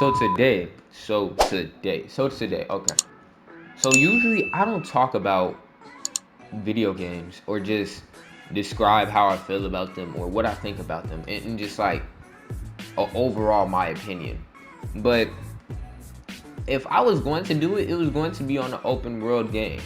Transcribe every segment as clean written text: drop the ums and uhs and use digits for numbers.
Okay. So usually I don't talk about video games or just describe how I feel about them or what I think about them and just like overall my opinion. But if I was going to do it, it was going to be on an open world game.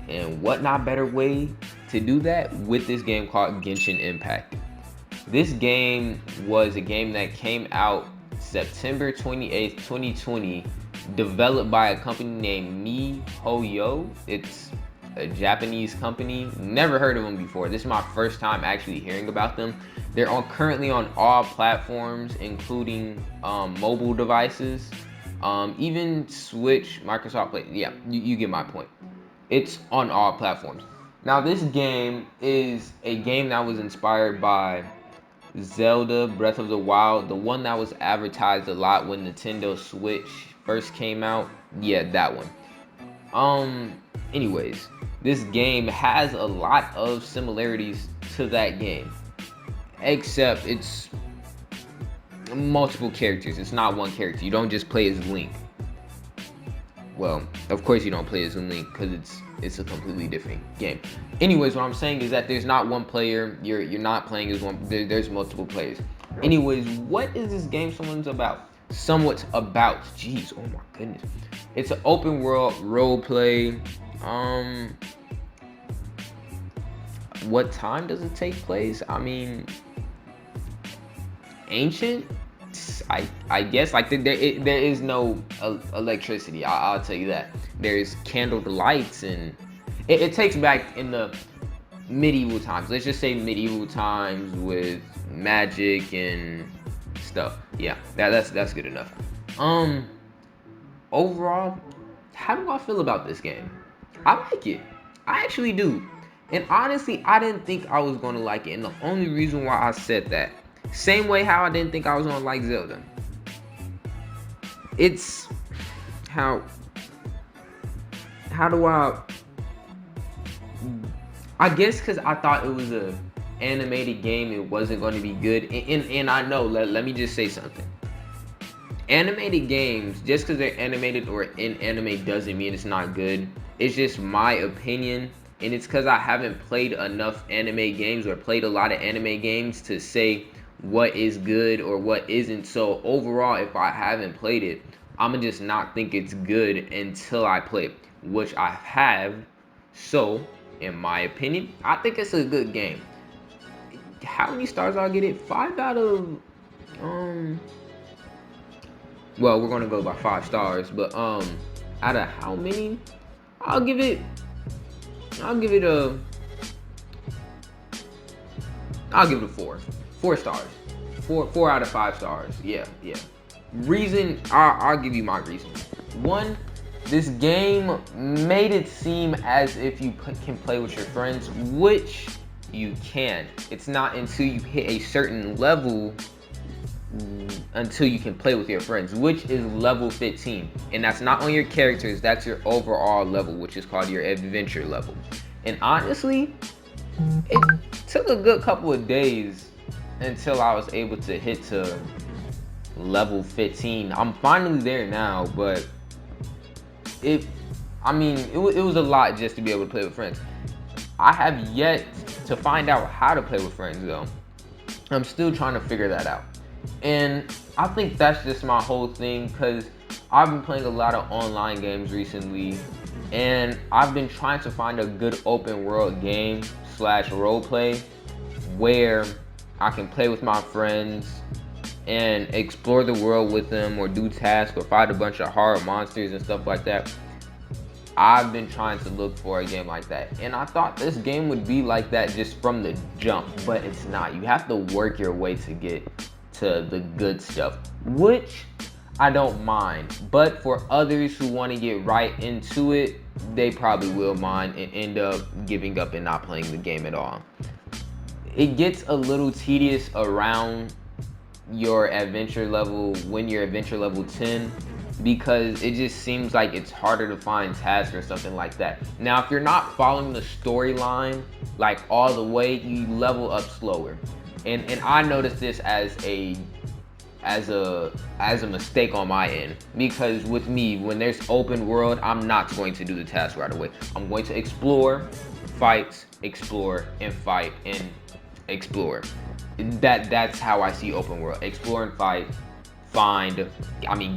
And what not better way to do that with this game called Genshin Impact. This game was a game that came out September 28th, 2020, developed by a company named MiHoYo. It's a Japanese company. Never heard of them before. This is my first time actually hearing about them. They're currently on all platforms, including mobile devices, even Switch, Microsoft Play. Yeah, you get my point. It's on all platforms. Now, this game is a game that was inspired by Zelda Breath of the Wild, the one that was advertised a lot when Nintendo Switch first came out. Yeah, that one. Anyways, this game has a lot of similarities to that game, except it's multiple characters. It's not one character. You don't just play as Link. Well, of course you don't play as Link because it's a completely different game. Anyways, what I'm saying is that there's not one player. You're not playing as one. There's multiple players. Anyways, what is this game somewhat about? Jeez, oh my goodness. It's an open world role play. What time does it take place? I mean, ancient. I guess like there is no electricity. I'll tell you that. There's candled lights and it takes back in the medieval times. Let's just say medieval times with magic and stuff. Yeah, that's good enough. Overall, how do I feel about this game? I like it. I actually do. And honestly, I didn't think I was gonna like it. And the only reason why I said that, same way how I didn't think I was gonna like Zelda. It's how do I guess because I thought it was a animated game, it wasn't going to be good. And I know, let me just say something. Animated games, just because they're animated or in anime doesn't mean it's not good. It's just my opinion. And it's because I haven't played enough anime games or played a lot of anime games to say what is good or what isn't. So overall, if I haven't played it, I'ma just not think it's good until I play it, which I have. So in my opinion, I think it's a good game. How many stars I'll get it? 5 out of well, we're gonna go by 5 stars, but out of how many? I'll give it a 4. 4 stars. 4 out of 5 stars. Yeah. Reason, I'll give you my reason. One, this game made it seem as if you can play with your friends, which you can. It's not until you hit a certain level until you can play with your friends, which is level 15. And that's not on your characters, that's your overall level, which is called your adventure level. And honestly, it took a good couple of days until I was able to hit to level 15. I'm finally there now, but it was a lot just to be able to play with friends. I have yet to find out how to play with friends though. I'm still trying to figure that out. And I think that's just my whole thing, because I've been playing a lot of online games recently, and I've been trying to find a good open world game / role play where I can play with my friends and explore the world with them, or do tasks, or fight a bunch of horror monsters and stuff like that. I've been trying to look for a game like that, and I thought this game would be like that just from the jump, but it's not. You have to work your way to get to the good stuff, which I don't mind. But for others who want to get right into it, they probably will mind and end up giving up and not playing the game at all. It gets a little tedious around your adventure level, when you're adventure level 10, because it just seems like it's harder to find tasks or something like that. Now, if you're not following the storyline like all the way, you level up slower. And I noticed this as a as a mistake on my end, because with me, when there's open world, I'm not going to do the task right away. I'm going to explore, fight, explore, and fight, and explore. That's how I see open world. Explore and fight, find,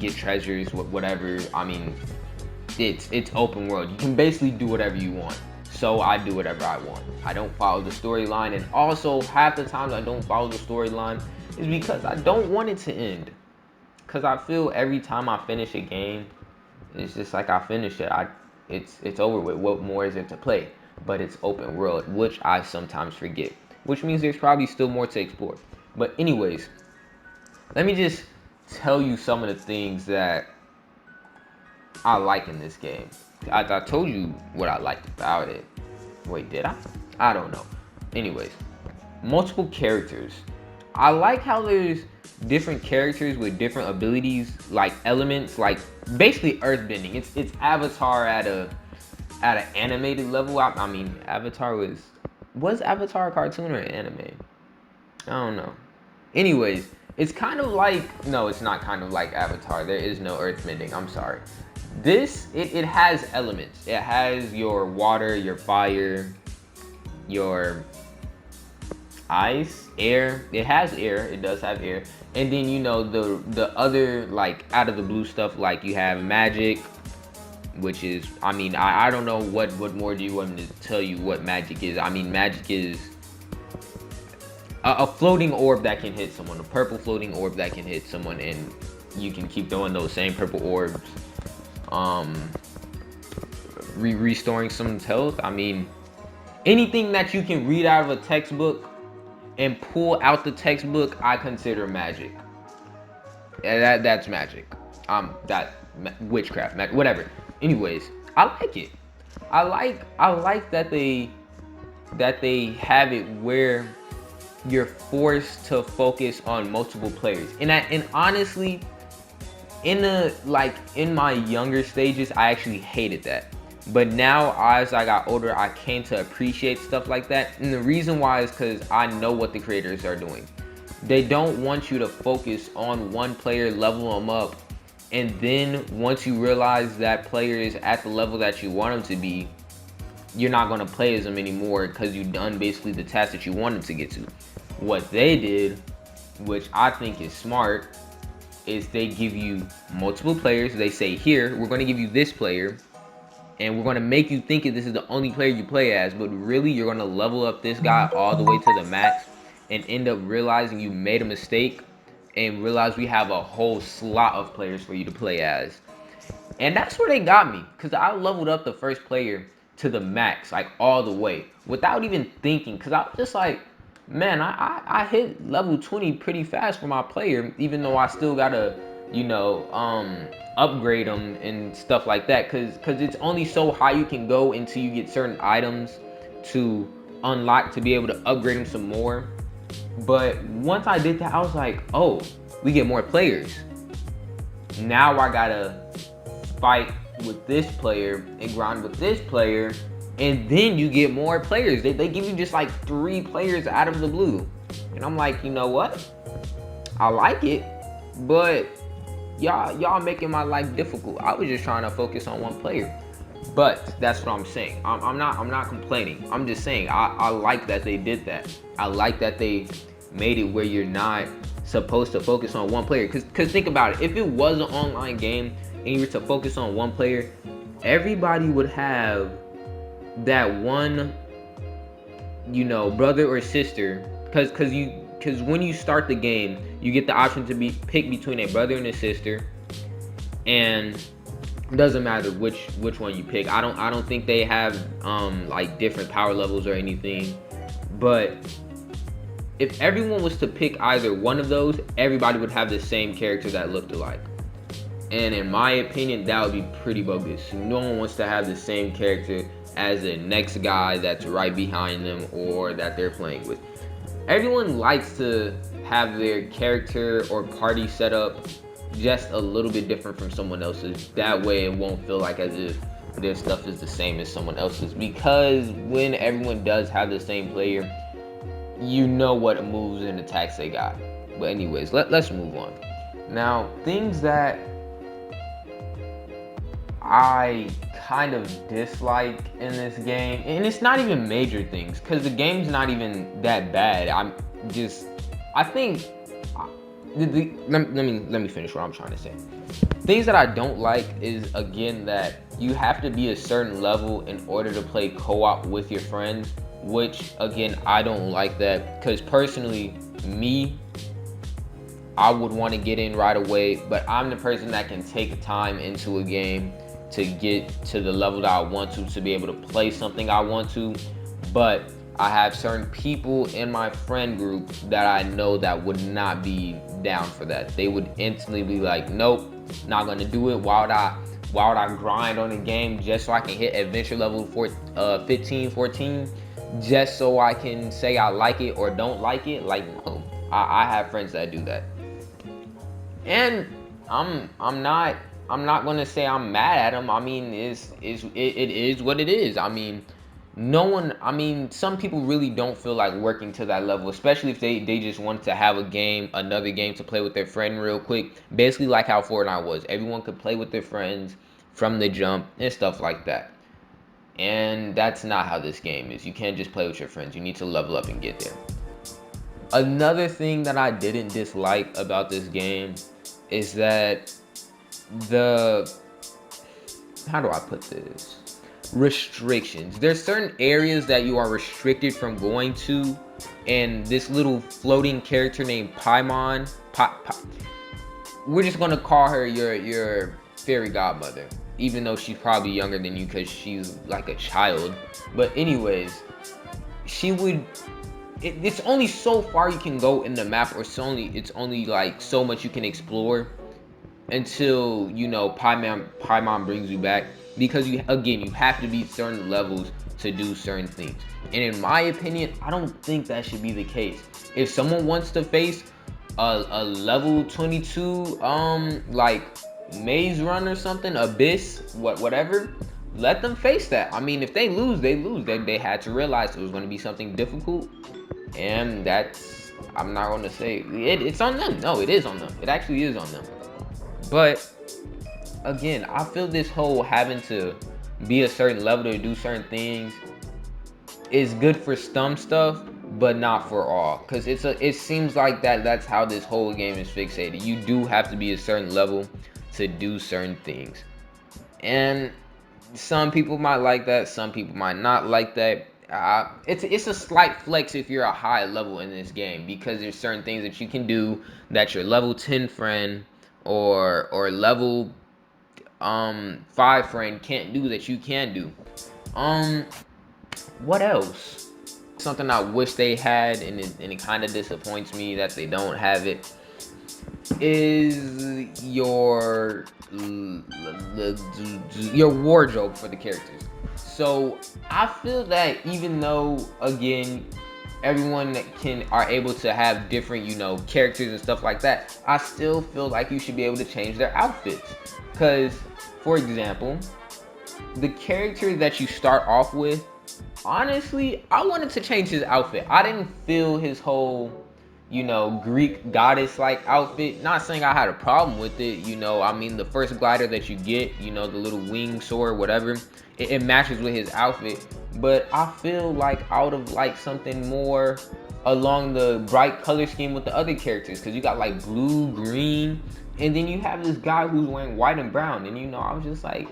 get treasures, whatever. It's open world. You can basically do whatever you want. So I do whatever I want. I don't follow the storyline, and also half the times I don't follow the storyline is because I don't want it to end. Cause I feel every time I finish a game, it's just like I finish it. It's over with. What more is there to play? But it's open world, which I sometimes forget. Which means there's probably still more to explore. But anyways, let me just tell you some of the things that I like in this game. I told you what I liked about it. Wait, did I? I don't know. Anyways, multiple characters. I like how there's different characters with different abilities, like elements, like basically earthbending. It's Avatar at an animated level. Avatar was Avatar a cartoon or an anime? I don't know. Anyways, it's kind of like, no, it's not kind of like Avatar. There is no earthbending. I'm sorry. This, it has elements. It has your water, your fire, your ice, air. It has air. It does have air. And then, the other, like, out of the blue stuff, like you have magic, which is, I don't know what more do you want me to tell you what magic is. Magic is a floating orb that can hit someone, a purple floating orb that can hit someone, and you can keep throwing those same purple orbs. Restoring someone's health. Anything that you can read out of a textbook and pull out the textbook, I consider magic. That's magic. Witchcraft, whatever. Anyways, I like it. I like that they have it where you're forced to focus on multiple players. And honestly, in my younger stages, I actually hated that. But now, as I got older, I came to appreciate stuff like that. And the reason why is because I know what the creators are doing. They don't want you to focus on one player, level them up, and then once you realize that player is at the level that you want them to be, you're not going to play as them anymore because you've done basically the task that you want them to get to. What they did, which I think is smart, is they give you multiple players. They say, here, we're going to give you this player, and we're going to make you think this is the only player you play as, but really you're going to level up this guy all the way to the max and end up realizing you made a mistake and realize we have a whole slot of players for you to play as. And that's where they got me, because I leveled up the first player to the max, like all the way, without even thinking, because I was just like, man, I hit level 20 pretty fast for my player, even though I still gotta, upgrade them and stuff like that, because it's only so high you can go until you get certain items to unlock to be able to upgrade them some more. But once I did that, I was like, oh, we get more players. Now I gotta fight with this player and grind with this player, and then you get more players. They give you just like 3 players out of the blue. And I'm like, you know what? I like it, but y'all making my life difficult. I was just trying to focus on one player. But that's what I'm saying. I'm not complaining. I'm just saying I like that they did that. I like that they made it where you're not supposed to focus on one player. Cause think about it. If it was an online game and you were to focus on one player, everybody would have that one, brother or sister. Cause when you start the game, you get the option to pick between a brother and a sister, and it doesn't matter which one you pick. I don't think they have like different power levels or anything. But if everyone was to pick either one of those, everybody would have the same character that looked alike. And in my opinion, that would be pretty bogus. No one wants to have the same character as the next guy that's right behind them or that they're playing with. Everyone likes to have their character or party set up just a little bit different from someone else's. That way it won't feel like as if their stuff is the same as someone else's. Because when everyone does have the same player, you know what moves and attacks they got. But anyways, let's move on. Now, things that I kind of dislike in this game, and it's not even major things, because the game's not even that bad. I think, let me finish what I'm trying to say. Things that I don't like is, again, that you have to be a certain level in order to play co-op with your friends, which, again, I don't like that, because personally, me, I would want to get in right away, but I'm the person that can take time into a game to get to the level that I want to be able to play something I want to. But I have certain people in my friend group that I know that would not be down for that. They would instantly be like, nope, not gonna do it. Why would I grind on a game just so I can hit adventure level 15, 14, just so I can say I like it or don't like it? Like, no. I have friends that do that. And I'm not gonna say I'm mad at them. I mean, it is what it is. I mean, some people really don't feel like working to that level, especially if they just want to have another game to play with their friend real quick. Basically like how Fortnite was. Everyone could play with their friends from the jump and stuff like that. And that's not how this game is. You can't just play with your friends. You need to level up and get there. Another thing that I didn't dislike about this game is that how do I put this? Restrictions. There's certain areas that you are restricted from going to, and this little floating character named Paimon, we're just gonna call her your fairy godmother, even though she's probably younger than you because she's like a child. But anyways, it's only so far you can go in the map, or it's only like so much you can explore until, you know, Paimon brings you back, because you have to beat certain levels to do certain things. And in my opinion, I don't think that should be the case. If someone wants to face a level 22 like maze run or something, abyss, whatever, let them face that. I mean, if they lose, they lose. They had to realize it was going to be something difficult, and I'm not going to say it's on them. No, it is on them. It actually is on them. But again, I feel this whole having to be a certain level to do certain things is good for some stuff, but not for all. Because it seems like that's how this whole game is fixated. You do have to be a certain level to do certain things. And some people might like that, some people might not like that. It's a slight flex if you're a high level in this game, because there's certain things that you can do that your level 10 friend or level 5 friend can't do that you can do. What else? Something I wish they had, and it kind of disappoints me that they don't have it, is your wardrobe for the characters. So I feel that even though, again, everyone are able to have different, you know, characters and stuff like that, I still feel like you should be able to change their outfits. Because, for example, the character that you start off with, honestly, I wanted to change his outfit. I didn't feel his whole, you know, Greek goddess-like outfit. Not saying I had a problem with it, you know. I mean, the first glider that you get, you know, the little wing sword, whatever, it matches with his outfit. But I feel like I would have liked something more along the bright color scheme with the other characters, because you got like blue, green, and then you have this guy who's wearing white and brown, and, you know, I was just like,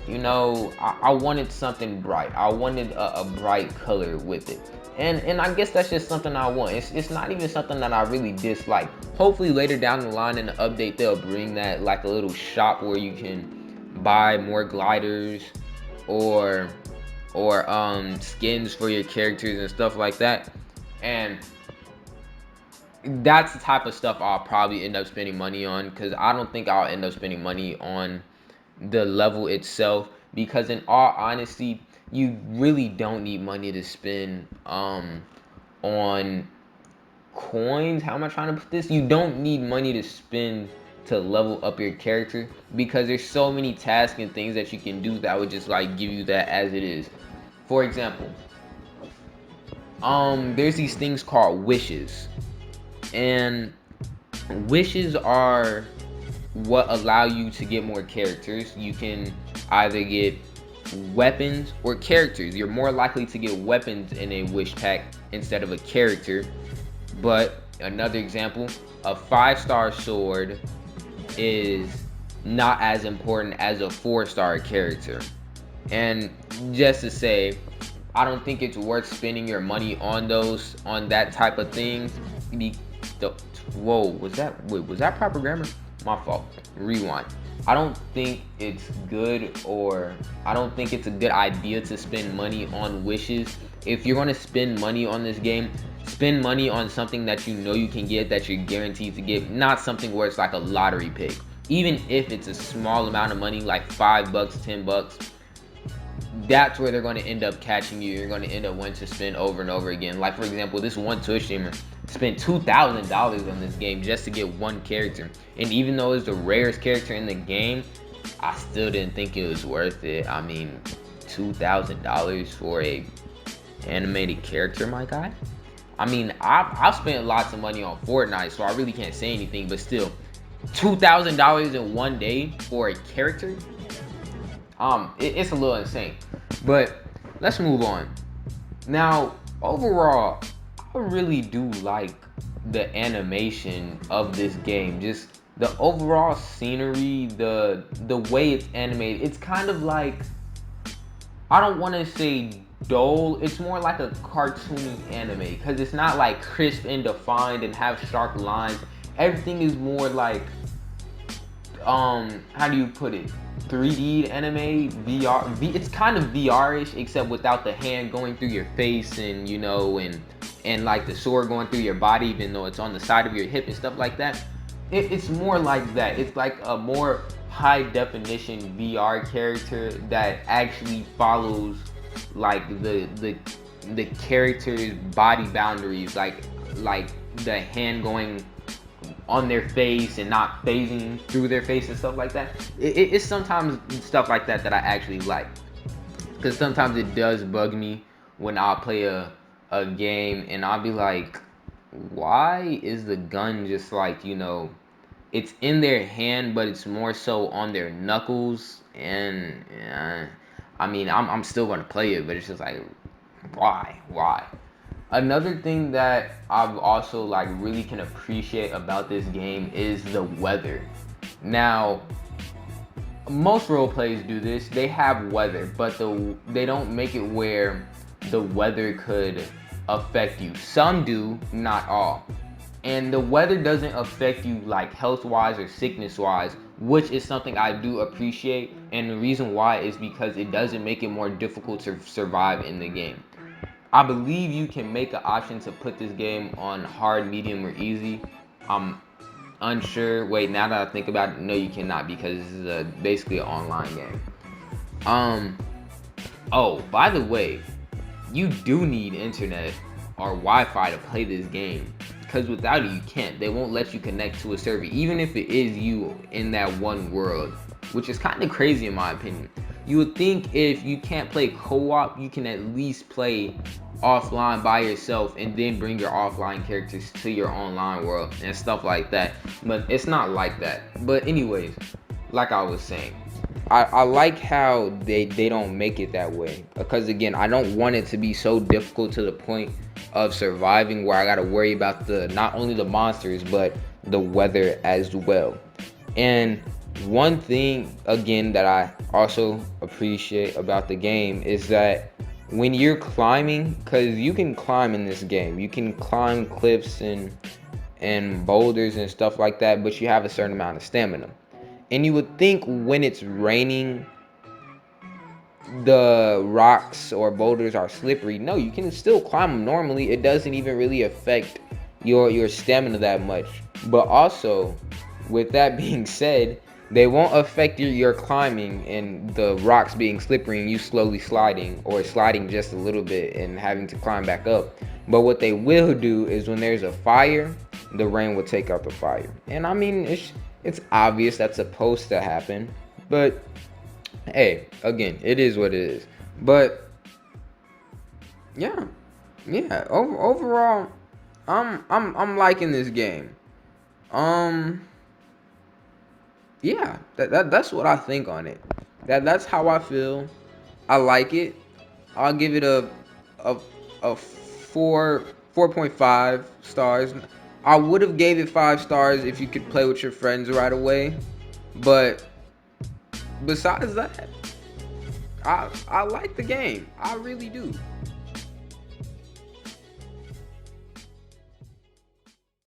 you know, I wanted something bright. I wanted a bright color with it. And I guess that's just something I want. It's not even something that I really dislike. Hopefully later down the line in the update, they'll bring that, like a little shop where you can buy more gliders or skins for your characters and stuff like that. And that's the type of stuff I'll probably end up spending money on, because I don't think I'll end up spending money on the level itself, because in all honesty, you really don't need money to spend on coins. How am I trying to put this? You don't need money to spend to level up your character, because there's so many tasks and things that you can do that would just like give you that as it is. For example, there's these things called wishes, and wishes are what allow you to get more characters. You can either get weapons or characters. You're more likely to get weapons in a wish pack instead of a character. But another example, a 5-star sword is not as important as a 4-star character. And just to say, I don't think it's worth spending your money on that type of things. Whoa, was that proper grammar? My fault. Rewind. I don't think it's good, or I don't think it's a good idea to spend money on wishes. If you're gonna spend money on this game, spend money on something that you know you can get, that you're guaranteed to get, not something where it's like a lottery pick. Even if it's a small amount of money, like $5, $10, that's where they're going to end up catching you. You're going to end up wanting to spend over and over again. Like, for example, this one Twitch streamer spent $2,000 on this game just to get one character. And even though it's the rarest character in the game, I still didn't think it was worth it. I mean, $2,000 for a animated character, my guy? I mean, I've spent lots of money on Fortnite, so I really can't say anything. But still, $2,000 in one day for a character? It's a little insane. But let's move on. Now, overall, I really do like the animation of this game. Just the overall scenery, the way it's animated. It's kind of like, I don't want to say dull. It's more like a cartoony anime, because it's not like crisp and defined and have sharp lines. Everything is more like, how do you put it? 3D anime, VR. It's kind of VR-ish, except without the hand going through your face, and you know, and like the sword going through your body, even though it's on the side of your hip and stuff like that. It's more like that. It's like a more high definition VR character that actually follows like the character's body boundaries, like the hand going on their face and not phasing through their face and stuff like that. It's sometimes stuff like that I actually like, because sometimes it does bug me when I'll play a game and I'll be like, why is the gun just like, you know, it's in their hand but it's more so on their knuckles? And I mean, I'm still gonna play it, but it's just like, why? Another thing that I've also like really can appreciate about this game is the weather. Now, most role plays do this. They have weather, but they don't make it where the weather could affect you. Some do, not all. And the weather doesn't affect you like health-wise or sickness-wise, which is something I do appreciate. And the reason why is because it doesn't make it more difficult to survive in the game. I believe you can make an option to put this game on hard, medium, or easy. I'm unsure. Wait, now that I think about it, no, you cannot, because this is basically an online game. Oh, by the way, you do need internet or Wi-Fi to play this game, because without it, you can't. They won't let you connect to a server, even if it is you in that one world, which is kind of crazy in my opinion. You would think if you can't play co-op, you can at least play offline by yourself and then bring your offline characters to your online world and stuff like that. But it's not like that. But anyways, like I was saying, I like how they don't make it that way, because again, I don't want it to be so difficult to the point of surviving where I gotta worry about not only the monsters but the weather as well. And one thing again that I also appreciate about the game is that when you're climbing, because you can climb in this game, you can climb cliffs and boulders and stuff like that, but you have a certain amount of stamina. And you would think when it's raining, the rocks or boulders are slippery. No, you can still climb them normally. It doesn't even really affect your stamina that much. But also, with that being said, they won't affect your climbing and the rocks being slippery and you slowly sliding or sliding just a little bit and having to climb back up. But what they will do is when there's a fire, the rain will take out the fire. And I mean, it's obvious that's supposed to happen, but hey, again, it is what it is. But yeah. Overall, I'm liking this game. Yeah, that's what I think on it. That's how I feel. I like it. I'll give it a a 4.5 stars. I would have gave it 5 stars if you could play with your friends right away, but besides that, I like the game. I really do.